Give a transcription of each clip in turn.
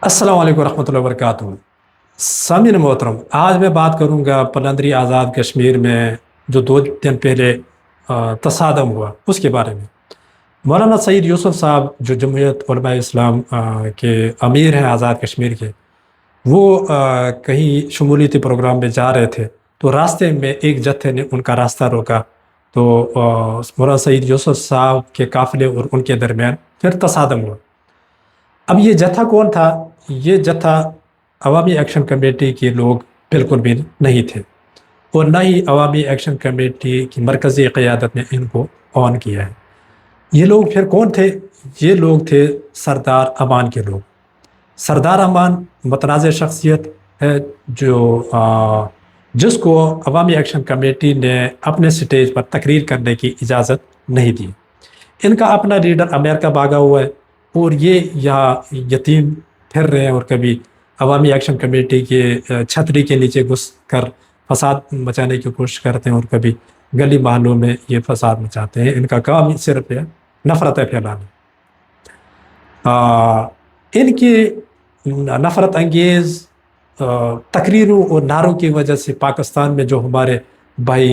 अस्सलाम वालेकुम रहमतुल्लाहि व बरकातहू। सामीन मोहतरम, आज मैं बात करूंगा पलंदरी आज़ाद कश्मीर में जो 2 दिन पहले तसादम हुआ उसके बारे में। मौलाना सईद यूसुफ साहब जो जमहूरियत उलमा इस्लाम के अमीर हैं आज़ाद कश्मीर के, वो कहीं शमूलियती प्रोग्राम में जा रहे थे, तो रास्ते में एक जत्थे ने उनका रास्ता रोका। तो मौलाना सईद यूसुफ साहब के काफिले और उनके दरमियान फिर तसादम हुआ। अब ये जत्था कौन था? ये जत्था अवामी एक्शन कमेटी के लोग बिल्कुल भी नहीं थे, और न ही अवामी एक्शन कमेटी की मरकज़ी क़यादत ने इनको ऑन किया है। ये लोग फिर कौन थे? ये लोग थे सरदार अमान के लोग। सरदार अमान मतनाज़ शख्सियत है जिसको अवामी एक्शन कमेटी ने अपने स्टेज पर तकरीर करने की इजाज़त नहीं दी। इनका अपना लीडर अमेरिका भागा हुआ है, और ये यहाँ यतीम फिर रहे हैं, और कभी अवामी एक्शन कमेटी के छतरी के नीचे घुस कर फसाद मचाने की कोशिश करते हैं, और कभी गली मोहल्लों में ये फसाद मचाते हैं। इनका काम ही सिर्फ है नफ़रत फैलाना। इनकी नफ़रत अंगेज़ तकरीरों और नारों की वजह से पाकिस्तान में जो हमारे भाई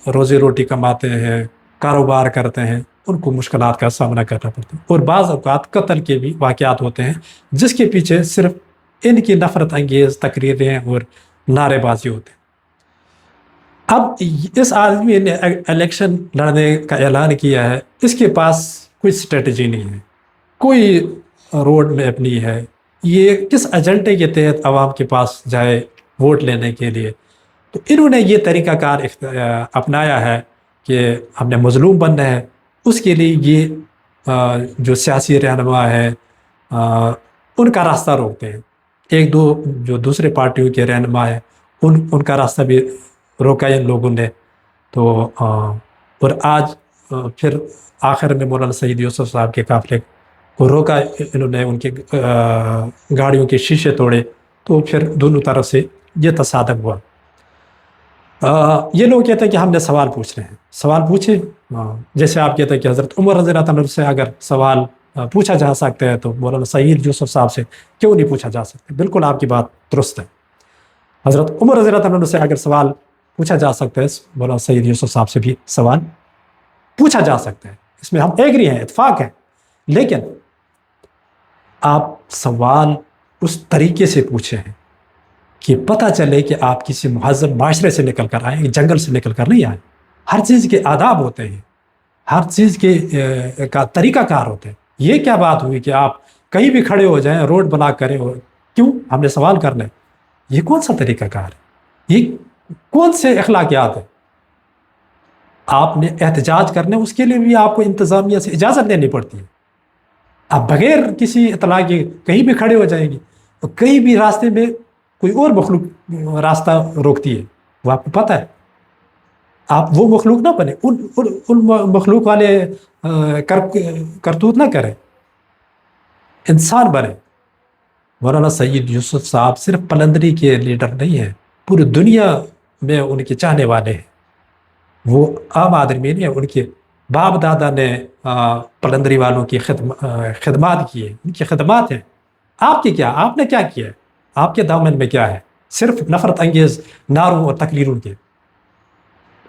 रोज़ी रोटी कमाते हैं, कारोबार करते हैं, उनको मुश्किलात का सामना करना पड़ता है, और बाज़ औक़ात कत्ल के भी वाक़यात होते हैं, जिसके पीछे सिर्फ इनकी नफ़रत अंगेज़ तकरीरें और नारेबाजी होते हैं। अब इस आदमी ने इलेक्शन लड़ने का ऐलान किया है, इसके पास कोई स्ट्रेटजी नहीं है, कोई रोड मैप नहीं है। ये किस एजेंडे के तहत आवाम के पास जाए वोट लेने के लिए? तो इन्होंने ये तरीक़ाकार अपनाया है कि हमने मज़लूम बनना है। उसके लिए ये जो सियासी रहनुमा है उनका रास्ता रोकते हैं। एक दो जो दूसरे पार्टियों के रहनुमा है उनका रास्ता भी रोका इन लोगों ने। तो और आज फिर आखिर में मौलाना सईद यूसुफ साहब के काफ़िले को रोका इन्होंने, उनके गाड़ियों के शीशे तोड़े, तो फिर दोनों तरफ से ये तसादम हुआ। ये लोग कहते हैं कि हमने सवाल पूछ रहे हैं। सवाल पूछे, जैसे आप कहते हैं कि हज़रत उमर रज़ी अल्लाह अन्हु से अगर सवाल पूछा जा सकता है, तो मौलाना सईद यूसुफ साहब से क्यों नहीं पूछा जा सकता? बिल्कुल आपकी बात दुरुस्त है। हज़रत उमर रज़ी अल्लाह अन्हु से अगर सवाल पूछा जा सकता है, मौलाना सईद यूसुफ साहब से भी सवाल पूछा जा सकता है, इसमें हम एग्री हैं, इत्फाक है। लेकिन आप सवाल उस तरीके से पूछे हैं कि पता चले कि आप किसी महज़्ज़ब माशरे से निकल कर आए, जंगल से निकल कर नहीं आए। हर चीज़ के आदाब होते हैं, हर चीज़ के का तरीक़ाकार होते हैं। ये क्या बात हुई कि आप कहीं भी खड़े हो जाएं, रोड बना करें, और क्यों हमने सवाल करना है? ये कौन सा तरीक़ाकार है? ये कौन से अखलाकियात है? आपने एहतजाज करने, उसके लिए भी आपको इंतज़ामिया से इजाज़त लेनी पड़ती है। आप बग़ैर किसी इत्तला के कहीं भी खड़े हो जाएंगे, तो कहीं भी रास्ते में कोई और मखलूक रास्ता रोकती है, वो आपको पता है। आप वो मखलूक ना बने, उन मखलूक वाले करतूत ना करें, इंसान बने। मौलाना सईद यूसुफ साहब सिर्फ पलंदरी के लीडर नहीं हैं, पूरी दुनिया में उनके चाहने वाले हैं। वो आम आदमी नहीं है, उनके बाप दादा ने पलंदरी वालों की खिदमात की है, उनकी खिदमात हैं। आपकी क्या, आपने क्या किया है? आपके दामन में क्या है? सिर्फ नफरत अंगेज नारों और तकरीरों के।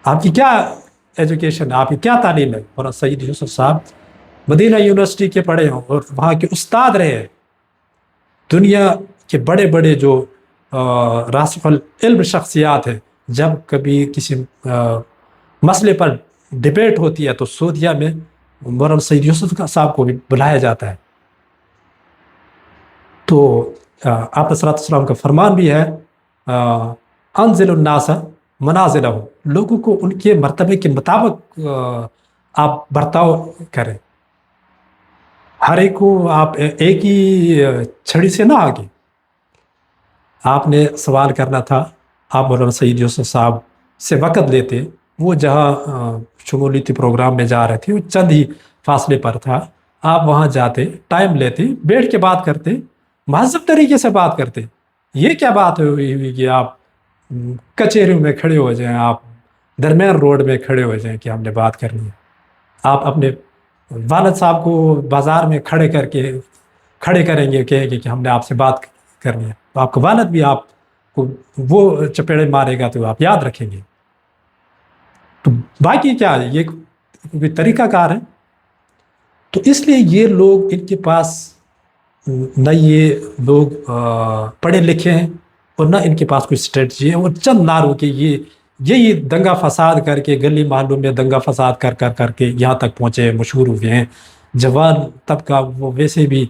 आपकी क्या एजुकेशन है, आपकी क्या तालीम है? मौलाना सईद यूसुफ साहब मदीना यूनिवर्सिटी के पढ़े हों और वहाँ के उस्ताद रहे हैं। दुनिया के बड़े बड़े जो रासिखुल इल्म शख्सियात हैं, जब कभी किसी मसले पर डिबेट होती है तो सऊदीया में मौलाना सईद यूसुफ साहब को भी बुलाया जाता है। तो आप अलैहिस्सलाम का फरमान भी है, अनज़िलुन्नास मनाज़िलहुम, लोगों को उनके मर्तबे के मुताबिक आप बर्ताव करें। हर एक को आप एक ही छड़ी से ना आगे। आपने सवाल करना था, आप मौलाना सईद यूसुफ साहब से वक़्त लेते। वो जहाँ शमूलियती प्रोग्राम में जा रहे थे, वो चंद ही फासले पर था। आप वहाँ जाते, टाइम लेते, बैठ के बात करते, महज़ब तरीके से बात करते। ये क्या बात हुई कि आप कचहरियों में खड़े हो जाएं, आप दरमियान रोड में खड़े हो जाएं कि हमने बात करनी है? आप अपने वालिद साहब को बाज़ार में खड़े करके کھڑے کریں گے، کہیں گے کہ ہم نے آپ سے بات کرنی ہے، تو آپ کا والد بھی آپ کو وہ چپیڑے مارے گا تو آپ یاد رکھیں گے. تو باقی کیا ہے، یہ کوئی طریقہ کار ہے. تو اس لیے یہ لوگ، ان کے پاس نہ یہ لوگ پڑھے لکھے ہیں اور نہ ان کے پاس کوئی اسٹریٹجی ہے، اور چند نعروں کے یہی دنگا فساد کر کے، گلی محلوں میں دنگا فساد کر کر کر کے یہاں تک پہنچے، مشہور ہوئے ہیں. جوان طبقہ وہ ویسے بھی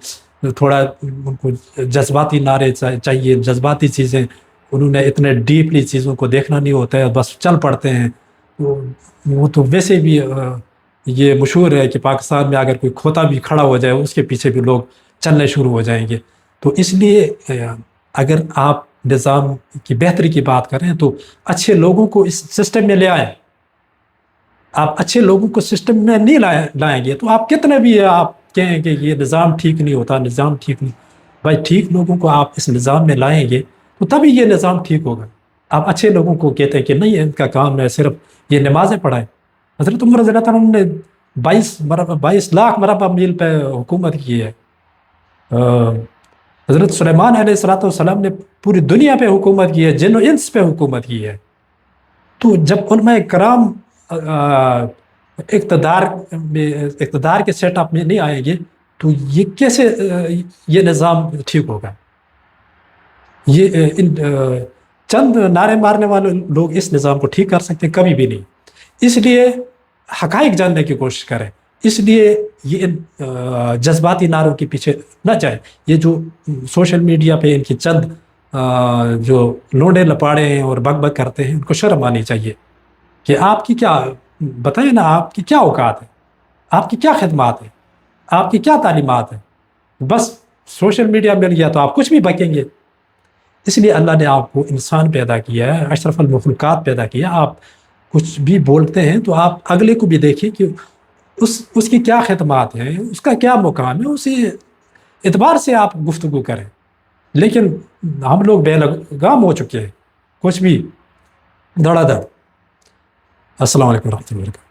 تھوڑا ان کو جذباتی نعرے چاہیے، جذباتی چیزیں، انہوں نے اتنے ڈیپلی چیزوں کو دیکھنا نہیں ہوتا ہے، بس چل پڑتے ہیں. وہ تو ویسے بھی یہ مشہور ہے کہ پاکستان میں اگر کوئی کھوتا بھی کھڑا ہو جائے اس کے پیچھے بھی لوگ چلنے شروع ہو جائیں گے. تو اس لیے اگر آپ نظام کی بہتری کی بات کریں تو اچھے لوگوں کو اس سسٹم میں لے آئیں. آپ اچھے لوگوں کو سسٹم میں نہیں لائیں گے تو آپ کتنے بھی آپ کہیں کہ یہ نظام ٹھیک نہیں ہوتا، نظام ٹھیک نہیں. بھائی ٹھیک لوگوں کو آپ اس نظام میں لائیں گے تو تبھی یہ نظام ٹھیک ہوگا. آپ اچھے لوگوں کو کہتے ہیں کہ نہیں، ان کا کام ہے صرف یہ نمازیں پڑھائیں. حضرت عمر رضی اللہ عنہ نے 22 لاکھ مربع میل پہ حکومت کی ہے. حضرت سلیمان علیہ السلام نے پوری دنیا پہ حکومت کی ہے، جن و انس پہ حکومت کی ہے. تو جب علماء کرام اقتدار کے سیٹ اپ میں نہیں آئیں گے تو یہ کیسے یہ نظام ٹھیک ہوگا؟ یہ چند نعرے مارنے والے لوگ اس نظام کو ٹھیک کر سکتے ہیں؟ کبھی بھی نہیں. اس لیے حقائق جاننے کی کوشش کریں. اس لیے یہ جذباتی نعروں کے پیچھے نہ جائیں. یہ جو سوشل میڈیا پہ ان کی چند جو لونڈے لپاڑے ہیں اور بک بک کرتے ہیں، ان کو شرم آنی چاہیے کہ آپ کی کیا، بتائیں نا، آپ کی کیا اوقات ہے، آپ کی کیا خدمات ہیں، آپ کی کیا تعلیمات ہیں. بس سوشل میڈیا مل گیا تو آپ کچھ بھی بکیں گے. اس لیے اللہ نے آپ کو انسان پیدا کیا ہے، اشرف المخلوقات پیدا کیا. آپ کچھ بھی بولتے ہیں تو آپ اگلے کو بھی دیکھیں کہ اس کی کیا خدمات ہیں، اس کا کیا مقام ہے، اسی اعتبار سے آپ گفتگو کریں. لیکن ہم لوگ بے لگام ہو چکے ہیں، کچھ بھی دھڑا دھڑ. السلام علیکم ورحمۃ اللہ وبرکاتہ.